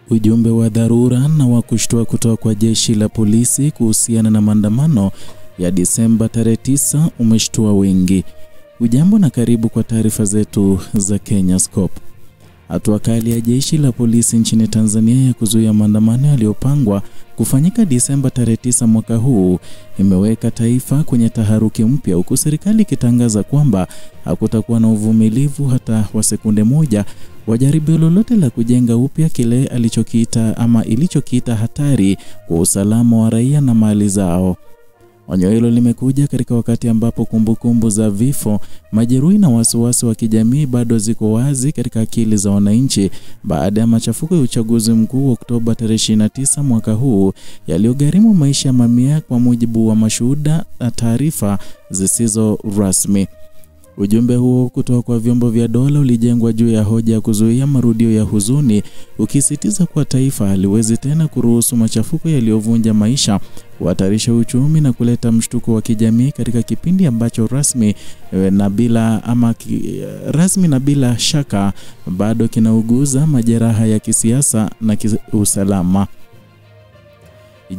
Ujumbe wa dharura na wa kushtua kutoka kwa jeshi la polisi kuhusiana na maandamano ya Disemba tarehe 9 umeshtua wengi. Ujambo na karibu kwa taarifa zetu za Kenya Scope. Hatua kali ya jeshi la polisi nchini Tanzania ya kuzuia maandamano yaliyopangwa kufanyika Disemba tarehe 9 mwaka huu imeweka taifa kwenye taharuki mpya, huku serikali ikitangaza kwamba hakutakuwa na uvumilivu hata wa sekunde moja wa jaribio lolote la kujenga upya kile ilichokiita hatari kwa usalama wa raia na mali zao. Onyo hilo limekuja katika wakati ambapo kumbukumbu za vifo, majeruhi na wasiwasi wa kijamii bado ziko wazi katika akili za wananchi baada ya machafuko ya uchaguzi mkuu wa Oktoba tarehe 29 mwaka huu yaliyogharimu maisha ya mamia, kwa mujibu wa mashuhuda na taarifa zisizo rasmi. Ujumbe huo kutoka kwa vyombo vya dola ulijengwa juu ya hoja ya kuzuia marudio ya huzuni, ukisisitiza kuwa taifa haliwezi tena kuruhusu machafuko yaliyovunja maisha, kuhatarisha uchumi na kuleta mshtuko wa kijamii katika kipindi ambacho rasmi na bila shaka bado kinauguza majeraha ya kisiasa na kiusalama.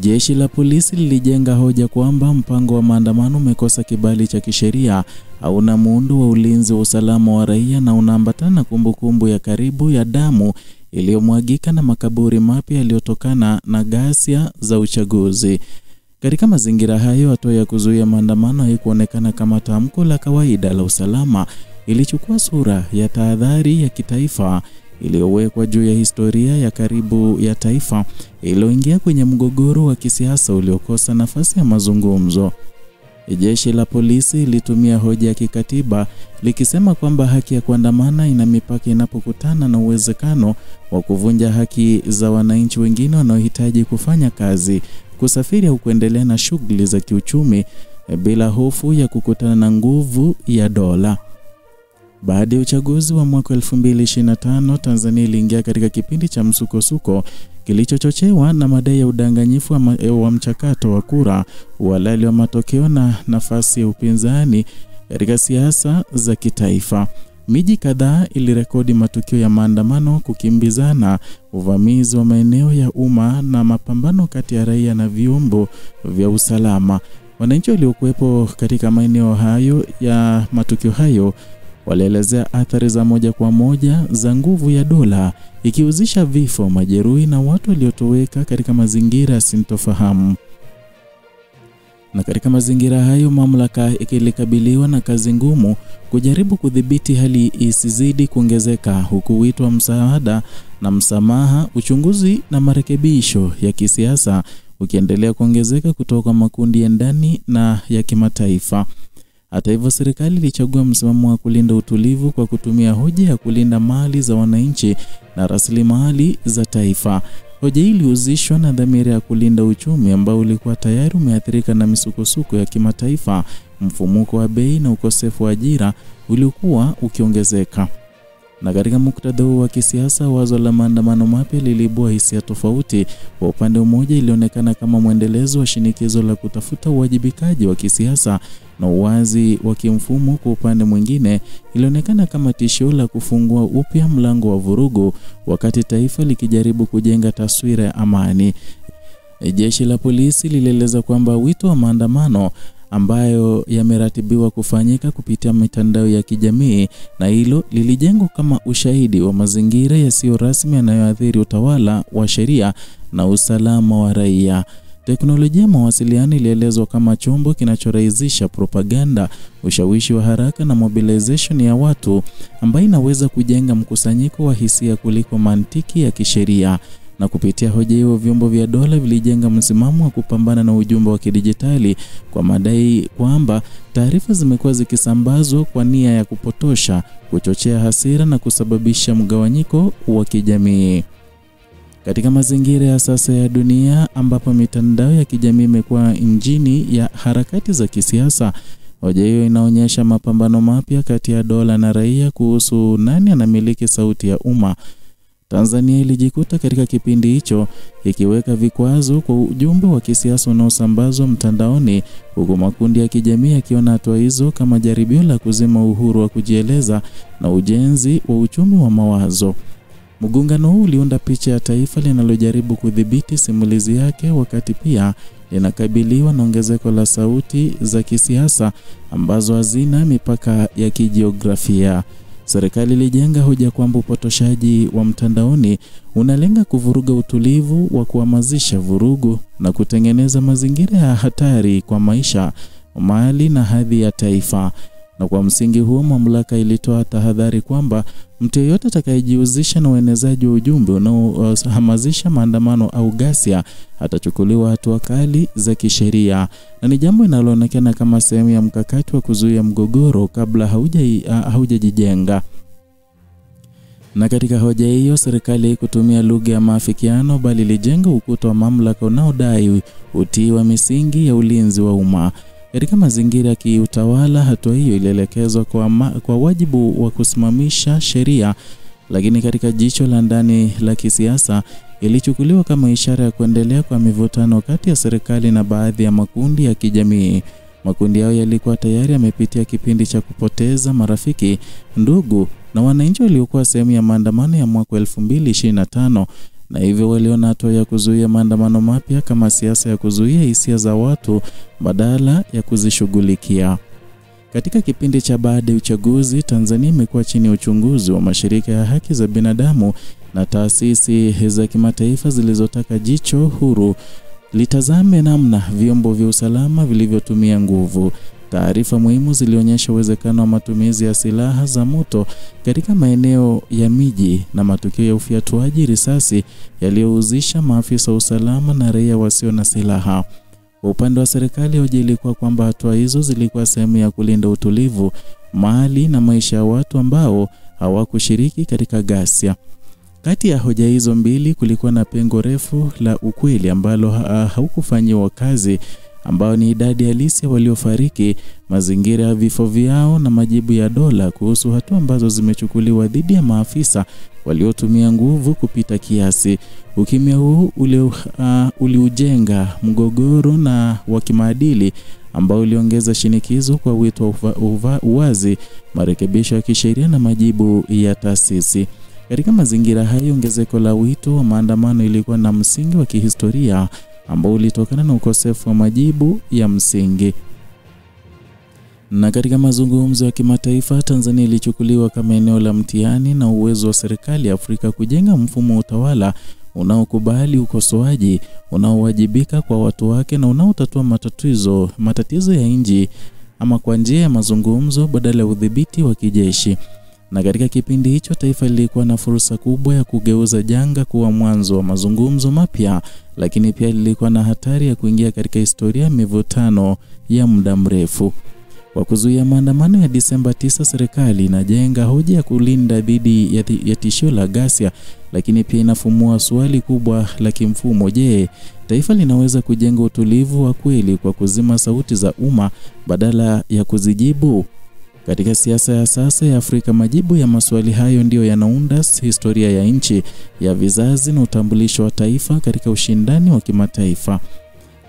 Jeshi la polisi lilijenga hoja kwamba mpango wa maandamano umekosa kibali cha kisheria, hauna muundo wa ulinzi wa usalama wa raia na unaambatana na kumbukumbu ya karibu ya damu iliyomwagika na makaburi mapya yaliyotokana na ghasia za uchaguzi. Katika mazingira hayo, hatua ya kuzuia maandamano haikuonekana kama tamko la kawaida la usalama. Ilichukua sura ya tahadhari ya kitaifa iliyowekwa juu ya historia ya karibu ya taifa iliyoingia kwenye mgogoro wa kisiasa uliokosa nafasi ya mazungumzo. Jeshi la polisi lilitumia hoja ya kikatiba likisema kwamba haki ya kuandamana ina mipaka inapokutana na uwezekano wa kuvunja haki za wananchi wengine wanaohitaji kufanya kazi, kusafiri au kuendelea na shughuli za kiuchumi bila hofu ya kukutana na nguvu ya dola. Baada ya uchaguzi wa mwaka 2025, Tanzania iliingia katika kipindi cha msukosuko kilichochochewa na madai ya udanganyifu wa mchakato wa kura, uhalali wa matokeo na nafasi ya upinzani katika siasa za kitaifa. Miji kadhaa ilirekodi matukio ya maandamano, kukimbizana, uvamizi wa maeneo ya umma na mapambano kati ya raia na vyombo vya usalama. Wananchi waliokuwepo katika maeneo hayo ya matukio hayo walielezea athari za moja kwa moja za nguvu ya dola, ikihusisha vifo, majeruhi na watu waliotoweka katika mazingira sintofahamu. Na katika mazingira hayo, mamlaka ilikabiliwa na kazi ngumu kujaribu kudhibiti hali isizidi kuongezeka, huku wito wa msaada na msamaha, uchunguzi na marekebisho ya kisiasa ukiendelea kuongezeka kutoka makundi ya ndani na ya kimataifa. Hata hivyo, serikali ilichagua msimamo wa kulinda utulivu kwa kutumia hoja ya kulinda mali za wananchi na rasilimali za taifa. Hoja hii ilihusishwa na dhamira ya kulinda uchumi ambao ulikuwa tayari umeathirika na misukosuko ya kimataifa, mfumuko wa bei na ukosefu wa ajira uliokuwa ukiongezeka. Na katika muktadha wa kisiasa, wazo la maandamano mapya liliibua hisia tofauti. Kwa upande mmoja, ilionekana kama mwendelezo wa shinikizo la kutafuta uwajibikaji wa kisiasa na uwazi wa kimfumo. Kwa upande mwingine, ilionekana kama tishio la kufungua upya mlango wa vurugu wakati taifa likijaribu kujenga taswira ya amani. Jeshi la polisi lilieleza kwamba wito wa maandamano ambayo yameratibiwa kufanyika kupitia mitandao ya kijamii, na hilo lilijengwa kama ushahidi wa mazingira yasiyo rasmi yanayoathiri utawala wa sheria na usalama wa raia. Teknolojia ya mawasiliano ilielezwa kama chombo kinachorahisisha propaganda, ushawishi wa haraka na mobilization ya watu, ambayo inaweza kujenga mkusanyiko wa hisia kuliko mantiki ya kisheria. Na kupitia hoja hiyo, vyombo vya dola vilijenga msimamo wa kupambana na ujumbe wa kidijitali kwa madai kwamba taarifa zimekuwa zikisambazwa kwa nia ya kupotosha, kuchochea hasira na kusababisha mgawanyiko wa kijamii. Katika mazingira ya sasa ya dunia ambapo mitandao ya kijamii imekuwa injini ya harakati za kisiasa, hoja hiyo inaonyesha mapambano mapya kati ya dola na raia kuhusu nani anamiliki sauti ya umma. Tanzania ilijikuta katika kipindi hicho ikiweka vikwazo kwa ujumbe wa kisiasa unaosambazwa mtandaoni, huku makundi ya kijamii yakiona hatua hizo kama jaribio la kuzima uhuru wa kujieleza na ujenzi wa uchumi wa mawazo. Mgongano huu uliunda picha ya taifa linalojaribu kudhibiti simulizi yake, wakati pia linakabiliwa na ongezeko la sauti za kisiasa ambazo hazina mipaka ya kijiografia. Serikali ilijenga hoja kwamba upotoshaji wa mtandaoni unalenga kuvuruga utulivu wa kuhamasisha vurugu na kutengeneza mazingira ya hatari kwa maisha, mali na hadhi ya taifa. Na kwa msingi huo, mamlaka ilitoa tahadhari kwamba mtu yeyote atakayejihusisha na uenezaji wa ujumbe unaohamasisha maandamano au ghasia atachukuliwa hatua kali za kisheria, na ni jambo linaloonekana kama sehemu ya mkakati wa kuzuia mgogoro kabla haujajijenga. Na katika hoja hiyo, serikali haikutumia lugha ya maafikiano, bali ilijenga ukuta wa mamlaka unaodai utii wa misingi ya ulinzi wa umma. Katika mazingira ya kiutawala, hatua hiyo ilielekezwa kwa wajibu wa kusimamisha sheria, lakini katika jicho la ndani la kisiasa ilichukuliwa kama ishara ya kuendelea kwa mivutano kati ya serikali na baadhi ya makundi ya kijamii. Makundi yao yalikuwa tayari yamepitia kipindi cha kupoteza marafiki, ndugu na wananchi waliokuwa sehemu ya maandamano ya mwaka 2025, na hivyo waliona hatua ya kuzuia maandamano mapya kama siasa ya kuzuia hisia za watu badala ya kuzishughulikia. Katika kipindi cha baada ya uchaguzi, Tanzania imekuwa chini ya uchunguzi wa mashirika ya haki za binadamu na taasisi za kimataifa zilizotaka jicho huru litazame namna vyombo vya usalama vilivyotumia nguvu. Taarifa muhimu zilionyesha uwezekano wa matumizi ya silaha za moto katika maeneo ya miji na matukio ya ufyatuaji risasi yaliyohusisha maafisa wa usalama na raia wasio na silaha. Kwa upande wa serikali, hoja ilikuwa kwamba hatua hizo zilikuwa sehemu ya kulinda utulivu, mali na maisha ya watu ambao hawakushiriki katika ghasia. Kati ya hoja hizo mbili kulikuwa na pengo refu la ukweli ambalo haukufanyiwa kazi, ambao ni idadi halisi ya waliofariki, mazingira ya vifo vyao na majibu ya dola kuhusu hatua ambazo zimechukuliwa dhidi ya maafisa waliotumia nguvu kupita kiasi. Ukimya huu uliujenga mgogoro na wa kimaadili ambao uliongeza shinikizo kwa wito wa uwazi, marekebisho ya kisheria na majibu ya taasisi. Katika mazingira hayo, ongezeko la wito wa maandamano ilikuwa na msingi wa kihistoria ambao ulitokana na ukosefu wa majibu ya msingi. Na katika mazungumzo ya kimataifa, Tanzania ilichukuliwa kama eneo la mtihani na uwezo wa serikali ya Afrika kujenga mfumo wa utawala unaokubali ukosoaji, unaowajibika kwa watu wake na unaotatua matatizo ya nchi ama kwa njia ya mazungumzo badala ya udhibiti wa kijeshi. Na katika kipindi hicho, taifa lilikuwa na fursa kubwa ya kugeuza janga kuwa mwanzo wa mazungumzo mapya, lakini pia lilikuwa na hatari ya kuingia katika historia ya mivutano ya muda mrefu. Kwa kuzuia maandamano ya Disemba 9, serikali inajenga hoja ya kulinda dhidi ya tishio la ghasia, lakini pia inafumua swali kubwa la kimfumo: je, taifa linaweza kujenga utulivu wa kweli kwa kuzima sauti za umma badala ya kuzijibu? Katika siasa ya sasa ya Afrika, majibu ya maswali hayo ndio yanaunda historia ya nchi, ya vizazi na utambulisho wa taifa katika ushindani wa kimataifa.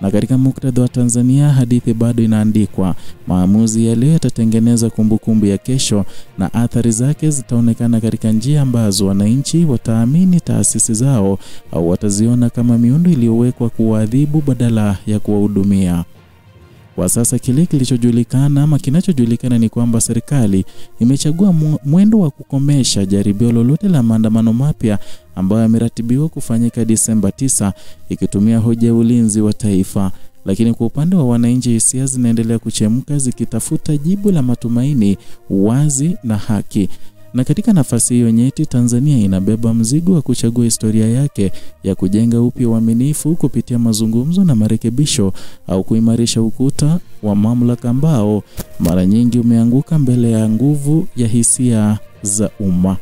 Na katika muktadha wa Tanzania, hadithi bado inaandikwa. Maamuzi ya leo yatatengeneza kumbukumbu ya kesho, na athari zake zitaonekana katika njia ambazo wananchi wataamini taasisi zao au wataziona kama miundo iliyowekwa kuadhibu badala ya kuwahudumia. Kwa sasa kile kinachojulikana ni kwamba serikali imechagua mwendo wa kukomesha jaribio lolote la maandamano mapya ambayo yameratibiwa kufanyika Disemba 9, ikitumia hoja ya ulinzi wa taifa. Lakini kwa upande wa wananchi, hisia zinaendelea kuchemka zikitafuta jibu la matumaini, uwazi na haki. Na katika nafasi hiyo nyeti, Tanzania inabeba mzigo wa kuchagua historia yake ya kujenga upya uaminifu kupitia mazungumzo na marekebisho, au kuimarisha ukuta wa mamlaka ambao mara nyingi umeanguka mbele ya nguvu ya hisia za umma.